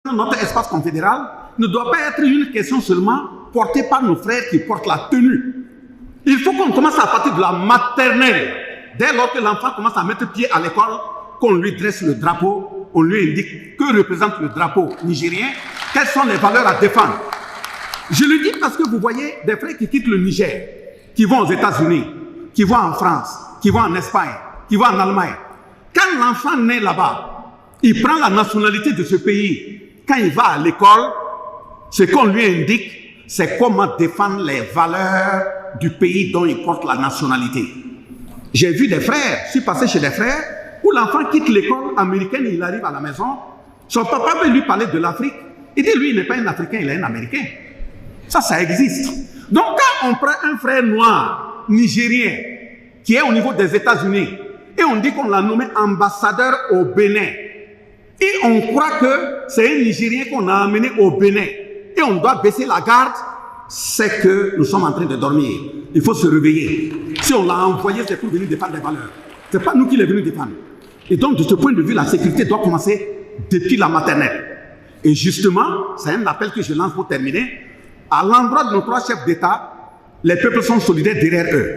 Notre espace confédéral ne doit pas être une question seulement portée par nos frères qui portent la tenue. Il faut qu'on commence à partir de la maternelle. Dès lors que l'enfant commence à mettre pied à l'école, qu'on lui dresse le drapeau, on lui indique que représente le drapeau nigérien, quelles sont les valeurs à défendre. Je le dis parce que vous voyez des frères qui quittent le Niger, qui vont aux États-Unis, qui vont en France, qui vont en Espagne, qui vont en Allemagne. Quand l'enfant naît là-bas, il prend la nationalité de ce pays. Quand il va à l'école, ce qu'on lui indique, c'est comment défendre les valeurs du pays dont il porte la nationalité. J'ai vu des frères, je suis passé chez des frères, où l'enfant quitte l'école américaine et il arrive à la maison. Son papa veut lui parler de l'Afrique. Il dit, lui, il n'est pas un Africain, il est un Américain. Ça existe. Donc, quand on prend un frère noir, nigérien, qui est au niveau des États-Unis, et on dit qu'on l'a nommé ambassadeur au Bénin, et on croit que c'est un Nigérien qu'on a amené au Bénin, et on doit baisser la garde, c'est que nous sommes en train de dormir. Il faut se réveiller. Si on l'a envoyé, c'est pour venir défendre des valeurs. Ce n'est pas nous qui l'est venu défendre. Et donc, de ce point de vue, la sécurité doit commencer depuis la maternelle. Et justement, c'est un appel que je lance pour terminer. À l'endroit de nos trois chefs d'État, les peuples sont solidaires derrière eux.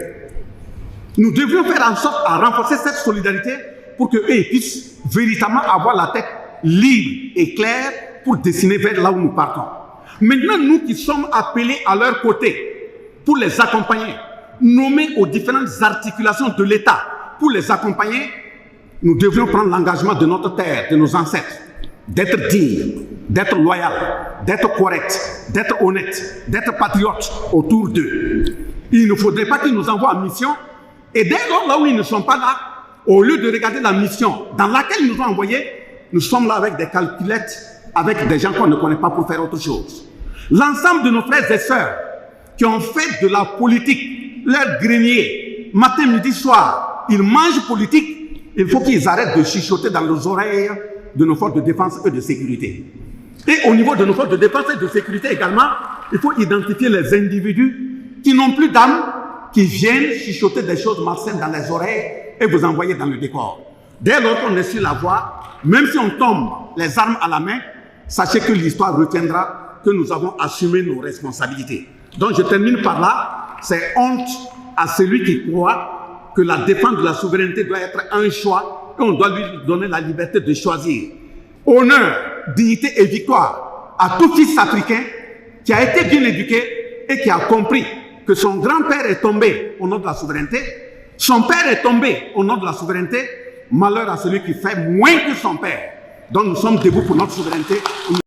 Nous devrions faire en sorte à renforcer cette solidarité pour qu'eux puissent véritablement avoir la tête libre et claire pour dessiner vers là où nous partons. Maintenant, nous qui sommes appelés à leur côté pour les accompagner, nommés aux différentes articulations de l'État pour les accompagner, nous devrions prendre l'engagement de notre terre, de nos ancêtres, d'être dignes, d'être loyal, d'être correct, d'être honnête, d'être patriote autour d'eux. Il ne faudrait pas qu'ils nous envoient en mission et dès lors là où ils ne sont pas là, au lieu de regarder la mission dans laquelle ils nous ont envoyés, nous sommes là avec des calculettes, avec des gens qu'on ne connaît pas pour faire autre chose. L'ensemble de nos frères et sœurs qui ont fait de la politique leur grenier, matin, midi, soir, ils mangent politique, il faut qu'ils arrêtent de chuchoter dans les oreilles de nos forces de défense et de sécurité. Et au niveau de nos forces de défense et de sécurité également, il faut identifier les individus qui n'ont plus d'âme, qui viennent chuchoter des choses malsaines dans les oreilles et vous envoyer dans le décor. Dès lors qu'on est sur la voie, même si on tombe les armes à la main, sachez que l'histoire retiendra que nous avons assumé nos responsabilités. Donc je termine par là, c'est honte à celui qui croit que la défense de la souveraineté doit être un choix et on doit lui donner la liberté de choisir. Honneur, dignité et victoire à tout fils africain qui a été bien éduqué et qui a compris que son grand-père est tombé au nom de la souveraineté, son père est tombé au nom de la souveraineté, malheur à celui qui fait moins que son père. Donc nous sommes debout pour notre souveraineté.